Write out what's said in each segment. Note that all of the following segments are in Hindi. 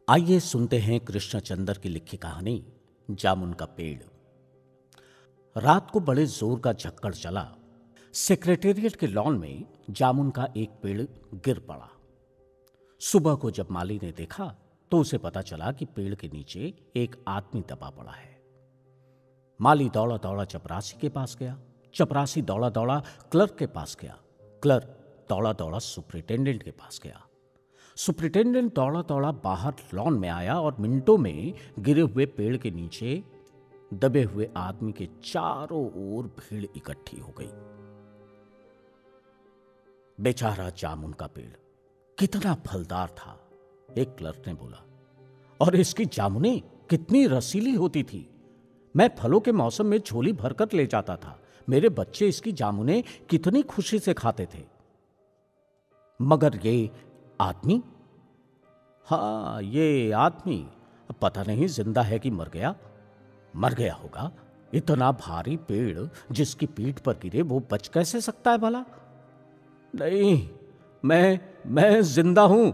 आइए सुनते हैं कृष्णचंद्र की लिखी कहानी जामुन का पेड़। रात को बड़े जोर का झक्कड़ चला। सेक्रेटेरिएट के लॉन में जामुन का एक पेड़ गिर पड़ा। सुबह को जब माली ने देखा तो उसे पता चला कि पेड़ के नीचे एक आदमी दबा पड़ा है। माली दौड़ा दौड़ा चपरासी के पास गया। चपरासी दौड़ा दौड़ा क्लर्क के पास गया। क्लर्क दौड़ा दौड़ा सुपरिटेंडेंट के पास गया। सुपरिटेंडेंट दौड़ा दौड़ा बाहर लॉन में आया और मिनटों में गिरे हुए पेड़ के नीचे दबे हुए आदमी के चारों ओर भीड़ इकट्ठी हो गई। बेचारा जामुन का पेड़ कितना फलदार था, एक क्लर्क ने बोला, और इसकी जामुनें कितनी रसीली होती थी। मैं फलों के मौसम में झोली भरकर ले जाता था। मेरे बच्चे इसकी जामुनें कितनी खुशी से खाते थे। मगर ये आदमी, हाँ ये आदमी पता नहीं जिंदा है कि मर गया। मर गया होगा। इतना भारी पेड़ जिसकी पीठ पर गिरे वो बच कैसे सकता है भला? नहीं, मैं जिंदा हूं।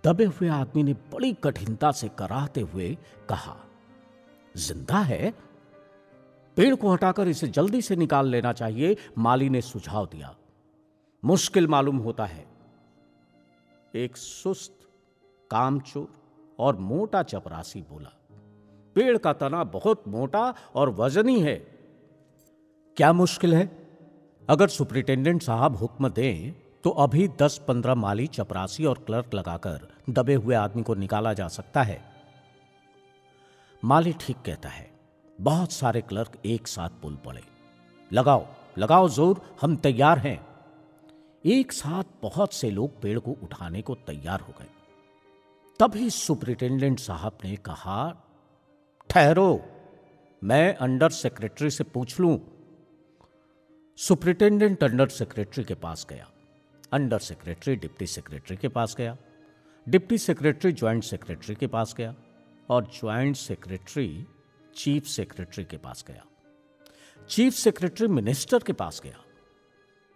दबे हुए आदमी ने बड़ी कठिनता से कराहते हुए कहा, जिंदा है? पेड़ को हटाकर इसे जल्दी से निकाल लेना चाहिए। माली ने सुझाव दिया। मुश्किल मालूम होता है। एक सुस्त, कामचोर और मोटा चपरासी बोला, पेड़ का तना बहुत मोटा और वजनी है। क्या मुश्किल है? अगर सुपरिटेंडेंट साहब हुक्म दें तो अभी 10-15 माली, चपरासी और क्लर्क लगाकर दबे हुए आदमी को निकाला जा सकता है। माली ठीक कहता है। बहुत सारे क्लर्क एक साथ बोल पड़े, लगाओ लगाओ जोर, हम तैयार हैं। एक साथ बहुत से लोग पेड़ को उठाने को तैयार हो गए। तभी सुपरिटेंडेंट साहब ने कहा, ठहरो, मैं अंडर सेक्रेटरी से पूछ लूं। सुपरिटेंडेंट अंडर सेक्रेटरी के पास गया। अंडर सेक्रेटरी डिप्टी सेक्रेटरी के पास गया। डिप्टी सेक्रेटरी ज्वाइंट सेक्रेटरी के पास गया और ज्वाइंट सेक्रेटरी चीफ सेक्रेटरी के पास गया। चीफ सेक्रेटरी मिनिस्टर के पास गया।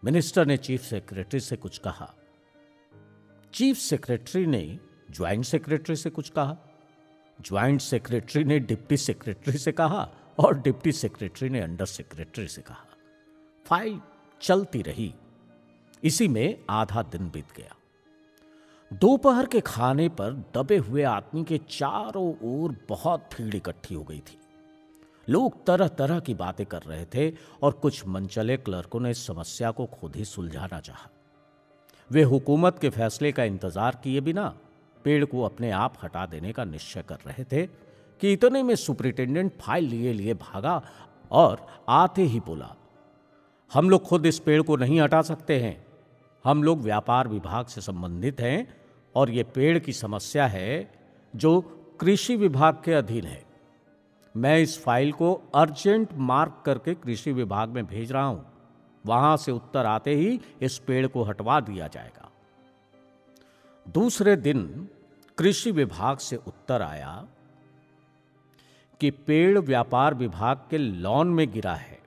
मिनिस्टर ने चीफ सेक्रेटरी से कुछ कहा। चीफ सेक्रेटरी ने ज्वाइंट सेक्रेटरी से कुछ कहा। ज्वाइंट सेक्रेटरी ने डिप्टी सेक्रेटरी से कहा और डिप्टी सेक्रेटरी ने अंडर सेक्रेटरी से कहा। फाइल चलती रही। इसी में आधा दिन बीत गया। दोपहर के खाने पर दबे हुए आदमी के चारों ओर बहुत भीड़ इकट्ठी हो गई थी। लोग तरह तरह की बातें कर रहे थे और कुछ मनचले क्लर्कों ने इस समस्या को खुद ही सुलझाना चाहा। वे हुकूमत के फैसले का इंतजार किए बिना पेड़ को अपने आप हटा देने का निश्चय कर रहे थे कि इतने में सुपरिटेंडेंट फाइल लिए लिए भागा और आते ही बोला, हम लोग खुद इस पेड़ को नहीं हटा सकते हैं। हम लोग व्यापार विभाग से संबंधित हैं और ये पेड़ की समस्या है जो कृषि विभाग के अधीन है। मैं इस फाइल को अर्जेंट मार्क करके कृषि विभाग में भेज रहा हूं। वहां से उत्तर आते ही इस पेड़ को हटवा दिया जाएगा। दूसरे दिन कृषि विभाग से उत्तर आया कि पेड़ व्यापार विभाग के लॉन में गिरा है,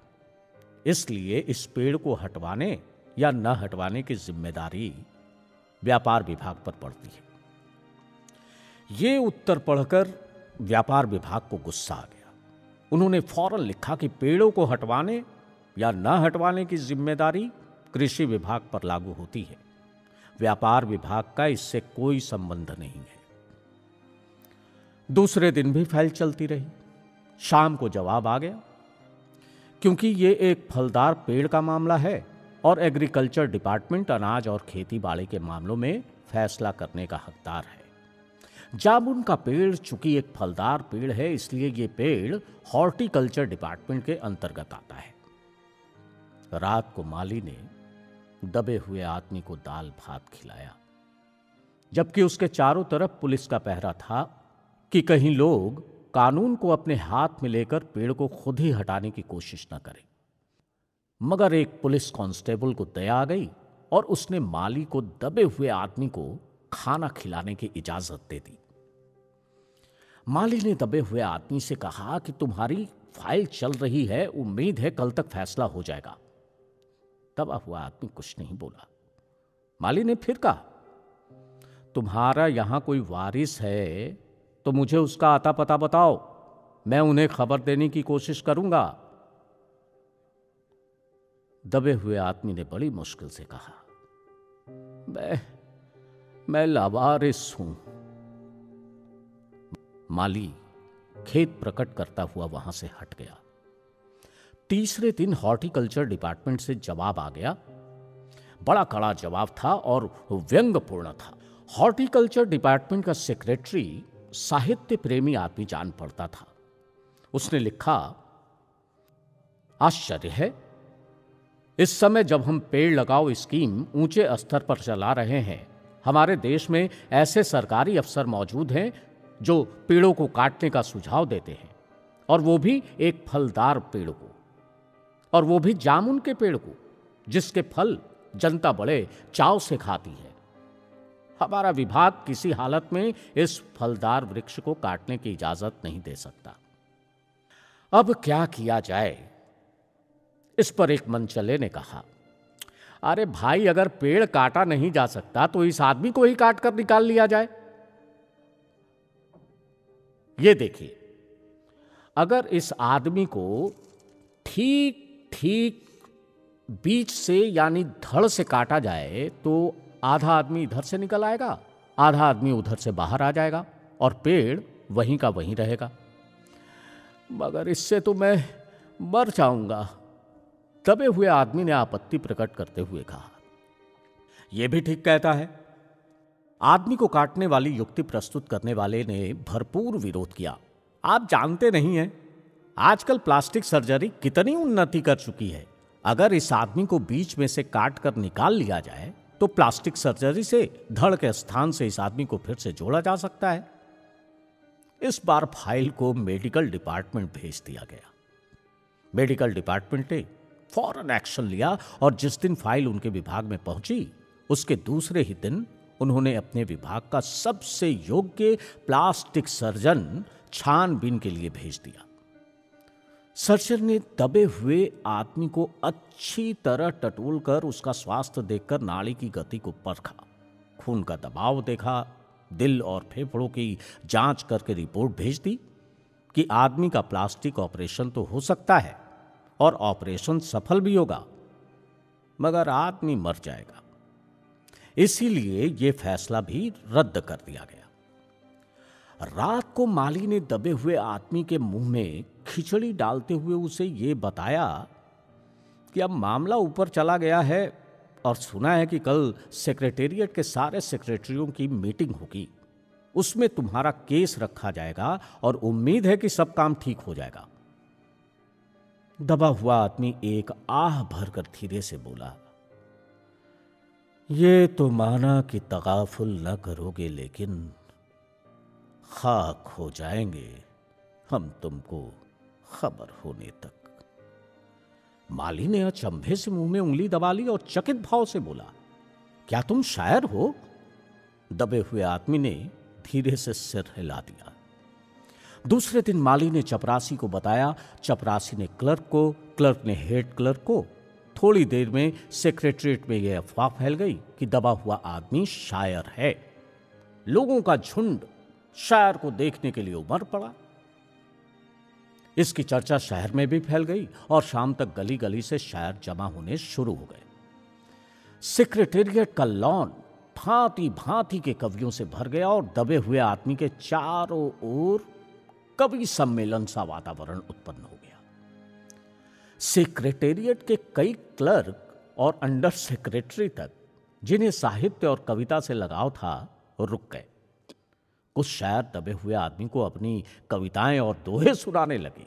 इसलिए इस पेड़ को हटवाने या न हटवाने की जिम्मेदारी व्यापार विभाग पर पड़ती है। यह उत्तर पढ़कर व्यापार विभाग को गुस्सा आ गया। उन्होंने फौरन लिखा कि पेड़ों को हटवाने या न हटवाने की जिम्मेदारी कृषि विभाग पर लागू होती है। व्यापार विभाग का इससे कोई संबंध नहीं है। दूसरे दिन भी फाइल चलती रही। शाम को जवाब आ गया। क्योंकि ये एक फलदार पेड़ का मामला है और एग्रीकल्चर डिपार्टमेंट अनाज और खेती बाड़ी के मामलों में फैसला करने का हकदार है। जामुन का पेड़ चूंकि एक फलदार पेड़ है, इसलिए यह पेड़ हॉर्टिकल्चर डिपार्टमेंट के अंतर्गत आता है। रात को माली ने दबे हुए आदमी को दाल भात खिलाया, जबकि उसके चारों तरफ पुलिस का पहरा था कि कहीं लोग कानून को अपने हाथ में लेकर पेड़ को खुद ही हटाने की कोशिश न करें। मगर एक पुलिस कांस्टेबल को दया आ गई और उसने माली को दबे हुए आदमी को खाना खिलाने की इजाजत दे दी। माली ने दबे हुए आदमी से कहा कि तुम्हारी फाइल चल रही है, उम्मीद है कल तक फैसला हो जाएगा। दबा हुआ आदमी कुछ नहीं बोला। माली ने फिर कहा, तुम्हारा यहां कोई वारिस है तो मुझे उसका आता पता बताओ, मैं उन्हें खबर देने की कोशिश करूंगा। दबे हुए आदमी ने बड़ी मुश्किल से कहा, मैं लावारिस हूं। माली खेद प्रकट करता हुआ वहां से हट गया। तीसरे दिन हॉर्टिकल्चर डिपार्टमेंट से जवाब आ गया। बड़ा कड़ा जवाब था और व्यंग्यपूर्ण था। हॉर्टिकल्चर डिपार्टमेंट का सेक्रेटरी साहित्य प्रेमी आदमी जान पड़ता था। उसने लिखा, आश्चर्य है, इस समय जब हम पेड़ लगाओ स्कीम ऊंचे स्तर पर चला रहे हैं, हमारे देश में ऐसे सरकारी अफसर मौजूद हैं जो पेड़ों को काटने का सुझाव देते हैं, और वो भी एक फलदार पेड़ को, और वो भी जामुन के पेड़ को, जिसके फल जनता बड़े चाव से खाती है। हमारा विभाग किसी हालत में इस फलदार वृक्ष को काटने की इजाजत नहीं दे सकता। अब क्या किया जाए? इस पर एक मनचले ने कहा, अरे भाई, अगर पेड़ काटा नहीं जा सकता तो इस आदमी को ही काट कर निकाल लिया जाए। ये देखिए, अगर इस आदमी को ठीक ठीक बीच से यानी धड़ से काटा जाए तो आधा आदमी इधर से निकल आएगा, आधा आदमी उधर से बाहर आ जाएगा और पेड़ वहीं का वहीं रहेगा। मगर इससे तो मैं मर जाऊंगा, दबे हुए आदमी ने आपत्ति प्रकट करते हुए कहा। यह भी ठीक कहता है। आदमी को काटने वाली युक्ति प्रस्तुत करने वाले ने भरपूर विरोध किया। आप जानते नहीं हैं, आजकल प्लास्टिक सर्जरी कितनी उन्नति कर चुकी है। अगर इस आदमी को बीच में से काट कर निकाल लिया जाए तो प्लास्टिक सर्जरी से धड़ के स्थान से इस आदमी को फिर से जोड़ा जा सकता है। इस बार फाइल को मेडिकल डिपार्टमेंट भेज दिया गया। मेडिकल डिपार्टमेंट ने फौरन एक्शन लिया और जिस दिन फाइल उनके विभाग में पहुंची, उसके दूसरे ही दिन उन्होंने अपने विभाग का सबसे योग्य प्लास्टिक सर्जन छानबीन के लिए भेज दिया। सर्जन ने दबे हुए आदमी को अच्छी तरह टटोलकर उसका स्वास्थ्य देखकर नाड़ी की गति को परखा, खून का दबाव देखा, दिल और फेफड़ों की जांच करके रिपोर्ट भेज दी कि आदमी का प्लास्टिक ऑपरेशन तो हो सकता है और ऑपरेशन सफल भी होगा, मगर आदमी मर जाएगा। इसीलिए यह फैसला भी रद्द कर दिया गया। रात को माली ने दबे हुए आदमी के मुंह में खिचड़ी डालते हुए उसे यह बताया कि अब मामला ऊपर चला गया है और सुना है कि कल सेक्रेटेरिएट के सारे सेक्रेटरियों की मीटिंग होगी, उसमें तुम्हारा केस रखा जाएगा और उम्मीद है कि सब काम ठीक हो जाएगा। दबा हुआ आदमी एक आह भरकर धीरे से बोला, ये तो माना कि तगाफुल न करोगे, लेकिन खाक हो जाएंगे हम तुमको खबर होने तक। माली ने अचंभे से मुंह में उंगली दबा ली और चकित भाव से बोला, क्या तुम शायर हो? दबे हुए आदमी ने धीरे से सिर हिला दिया। दूसरे दिन माली ने चपरासी को बताया, चपरासी ने क्लर्क को, क्लर्क ने हेड क्लर्क को। थोड़ी देर में सेक्रेटरीट में यह अफवाह फैल गई कि दबा हुआ आदमी शायर है। लोगों का झुंड शायर को देखने के लिए उमड़ पड़ा। इसकी चर्चा शहर में भी फैल गई और शाम तक गली गली से शायर जमा होने शुरू हो गए। सेक्रेटेरिएट का लॉन भांति भांति के कवियों से भर गया और दबे हुए आदमी के चारों ओर कवि सम्मेलन सा वातावरण उत्पन्न हो गया। सेक्रेटेरिएट के कई क्लर्क और अंडर सेक्रेटरी तक, जिन्हें साहित्य और कविता से लगाव था, रुक गए। कुछ शायर दबे हुए आदमी को अपनी कविताएं और दोहे सुनाने लगे।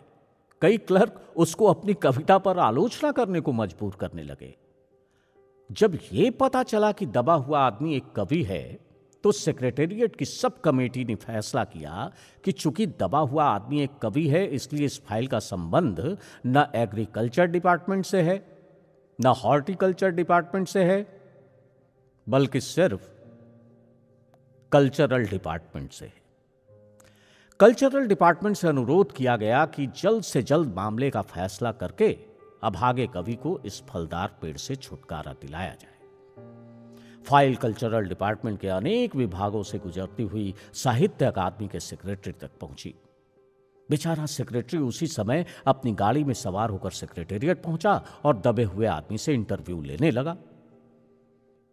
कई क्लर्क उसको अपनी कविता पर आलोचना करने को मजबूर करने लगे। जब यह पता चला कि दबा हुआ आदमी एक कवि है, तो सेक्रेटेरिएट की सब कमेटी ने फैसला किया कि चूंकि दबा हुआ आदमी एक कवि है, इसलिए इस फाइल का संबंध न एग्रीकल्चर डिपार्टमेंट से है, न हॉर्टिकल्चर डिपार्टमेंट से है, बल्कि सिर्फ कल्चरल डिपार्टमेंट से है। कल्चरल डिपार्टमेंट से अनुरोध किया गया कि जल्द से जल्द मामले का फैसला करके अभागे कवि को इस फलदार पेड़ से छुटकारा दिलाया जाए। फाइल कल्चरल डिपार्टमेंट के अनेक विभागों से गुजरती हुई साहित्य अकादमी के सेक्रेटरी तक पहुंची। बेचारा सेक्रेटरी उसी समय अपनी गाड़ी में सवार होकर सेक्रेटेरिएट पहुंचा और दबे हुए आदमी से इंटरव्यू लेने लगा।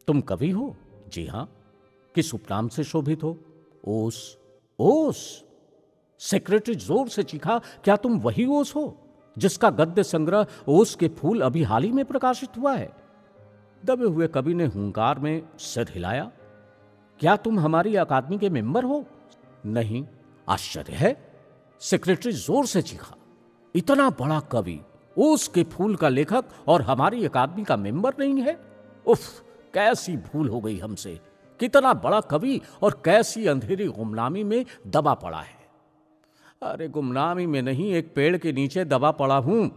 तुम कवि हो? जी हां। किस उपनाम से शोभित हो? ओस। ओस? सेक्रेटरी जोर से चीखा, क्या तुम वही ओस हो जिसका गद्य संग्रह ओस के फूल अभी हाल ही में प्रकाशित हुआ है? दबे हुए कवि ने हुंकार में सिर हिलाया। क्या तुम हमारी अकादमी के मेंबर हो? नहीं। आश्चर्य है, सेक्रेटरी जोर से चीखा। इतना बड़ा कवि, ओस के फूल का लेखक और हमारी अकादमी का मेंबर नहीं है? उफ, कैसी भूल हो गई हमसे। कितना बड़ा कवि और कैसी अंधेरी गुमनामी में दबा पड़ा है। अरे गुमनामी में नहीं, एक पेड़ के नीचे दबा पड़ा हूं।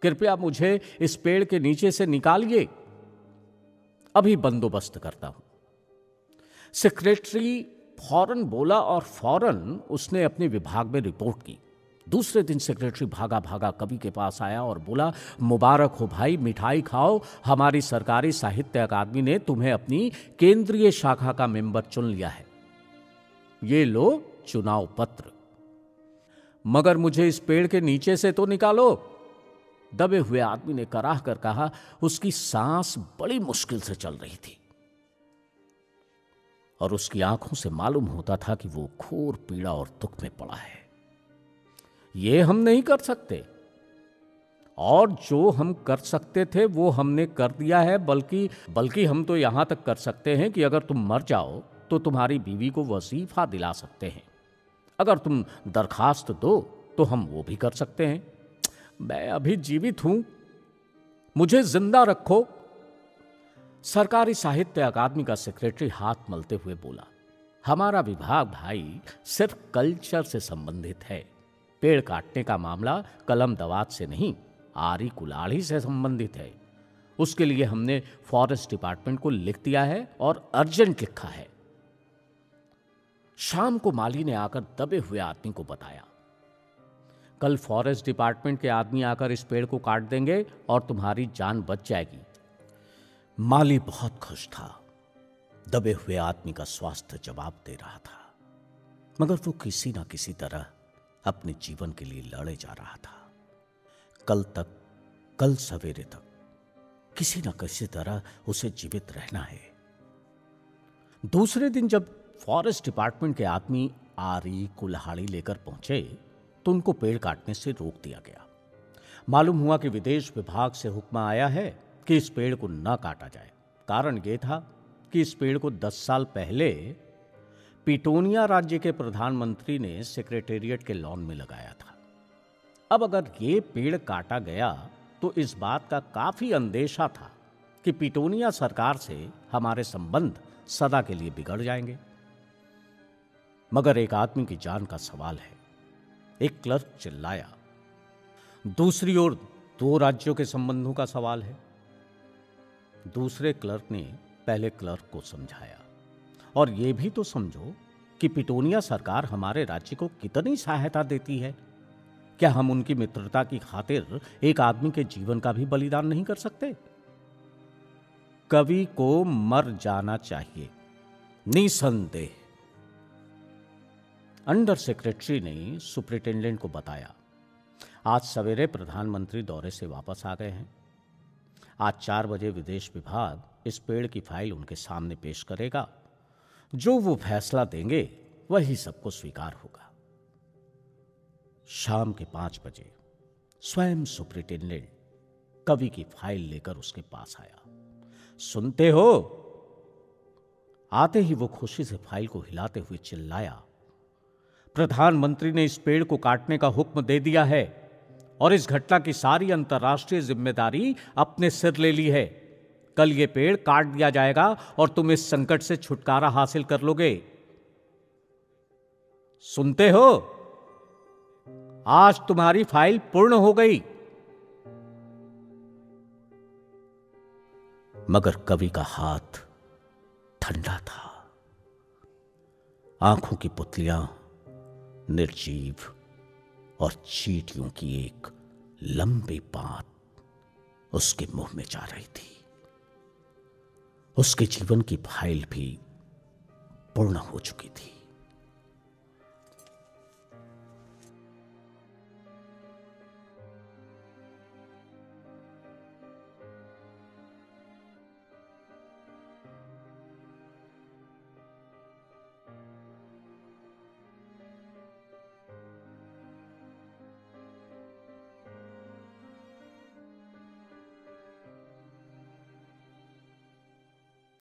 कृपया मुझे इस पेड़ के नीचे से निकालिए, अभी बंदोबस्त करता हूं। सेक्रेटरी फौरन बोला और फौरन उसने अपने विभाग में रिपोर्ट की। दूसरे दिन सेक्रेटरी भागा भागा कवि के पास आया और बोला, मुबारक हो भाई, मिठाई खाओ, हमारी सरकारी साहित्य अकादमी ने तुम्हें अपनी केंद्रीय शाखा का मेंबर चुन लिया है। ये लो चुनाव पत्र। मगर मुझे इस पेड़ के नीचे से तो निकालो, दबे हुए आदमी ने कराह कर कहा। उसकी सांस बड़ी मुश्किल से चल रही थी और उसकी आंखों से मालूम होता था कि वो घोर पीड़ा और दुख में पड़ा है। ये हम नहीं कर सकते, और जो हम कर सकते थे वो हमने कर दिया है। बल्कि हम तो यहां तक कर सकते हैं कि अगर तुम मर जाओ तो तुम्हारी बीवी को वजीफा दिला सकते हैं। अगर तुम दरखास्त दो तो हम वो भी कर सकते हैं। मैं अभी जीवित हूं, मुझे जिंदा रखो। सरकारी साहित्य अकादमी का सेक्रेटरी हाथ मलते हुए बोला, हमारा विभाग भाई सिर्फ कल्चर से संबंधित है। पेड़ काटने का मामला कलम दवात से नहीं, आरी कुल्हाड़ी से संबंधित है। उसके लिए हमने फॉरेस्ट डिपार्टमेंट को लिख दिया है और अर्जेंट लिखा है। शाम को माली ने आकर दबे हुए आदमी को बताया, कल फॉरेस्ट डिपार्टमेंट के आदमी आकर इस पेड़ को काट देंगे और तुम्हारी जान बच जाएगी। माली बहुत खुश था। दबे हुए आदमी का स्वास्थ्य जवाब दे रहा था, मगर वो किसी ना किसी तरह अपने जीवन के लिए लड़े जा रहा था। कल सवेरे तक किसी ना किसी तरह उसे जीवित रहना है। दूसरे दिन जब फॉरेस्ट डिपार्टमेंट के आदमी आरी कुल्हाड़ी लेकर पहुंचे तो उनको पेड़ काटने से रोक दिया गया। मालूम हुआ कि विदेश विभाग से हुक्म आया है कि इस पेड़ को न काटा जाए। कारण यह था कि इस पेड़ को 10 साल पहले पिटोनिया राज्य के प्रधानमंत्री ने सेक्रेटेरिएट के लॉन में लगाया था। अब अगर ये पेड़ काटा गया तो इस बात का काफी अंदेशा था कि पिटोनिया सरकार से हमारे संबंध सदा के लिए बिगड़ जाएंगे। मगर एक आदमी की जान का सवाल है। एक क्लर्क चिल्लाया। दूसरी ओर 2 राज्यों के संबंधों का सवाल है। दूसरे क्लर्क ने पहले क्लर्क को समझाया, और यह भी तो समझो कि पिटोनिया सरकार हमारे राज्य को कितनी सहायता देती है। क्या हम उनकी मित्रता की खातिर एक आदमी के जीवन का भी बलिदान नहीं कर सकते? कवि को मर जाना चाहिए, निसंदेह। अंडर सेक्रेटरी ने सुपरिटेंडेंट को बताया, आज सवेरे प्रधानमंत्री दौरे से वापस आ गए हैं। आज 4 बजे विदेश विभाग इस पेड़ की फाइल उनके सामने पेश करेगा। जो वो फैसला देंगे वही सबको स्वीकार होगा। शाम के 5 बजे स्वयं सुपरिटेंडेंट कवि की फाइल लेकर उसके पास आया। सुनते हो? आते ही वो खुशी से फाइल को हिलाते हुए चिल्लाया, प्रधानमंत्री ने इस पेड़ को काटने का हुक्म दे दिया है और इस घटना की सारी अंतर्राष्ट्रीय जिम्मेदारी अपने सिर ले ली है। कल ये पेड़ काट दिया जाएगा और तुम इस संकट से छुटकारा हासिल कर लोगे। सुनते हो? आज तुम्हारी फाइल पूर्ण हो गई। मगर कवि का हाथ ठंडा था। आंखों की पुतलियां निर्जीव और चींटियों की एक लंबी बात उसके मुंह में जा रही थी। उसके जीवन की फाइल भी पूर्ण हो चुकी थी।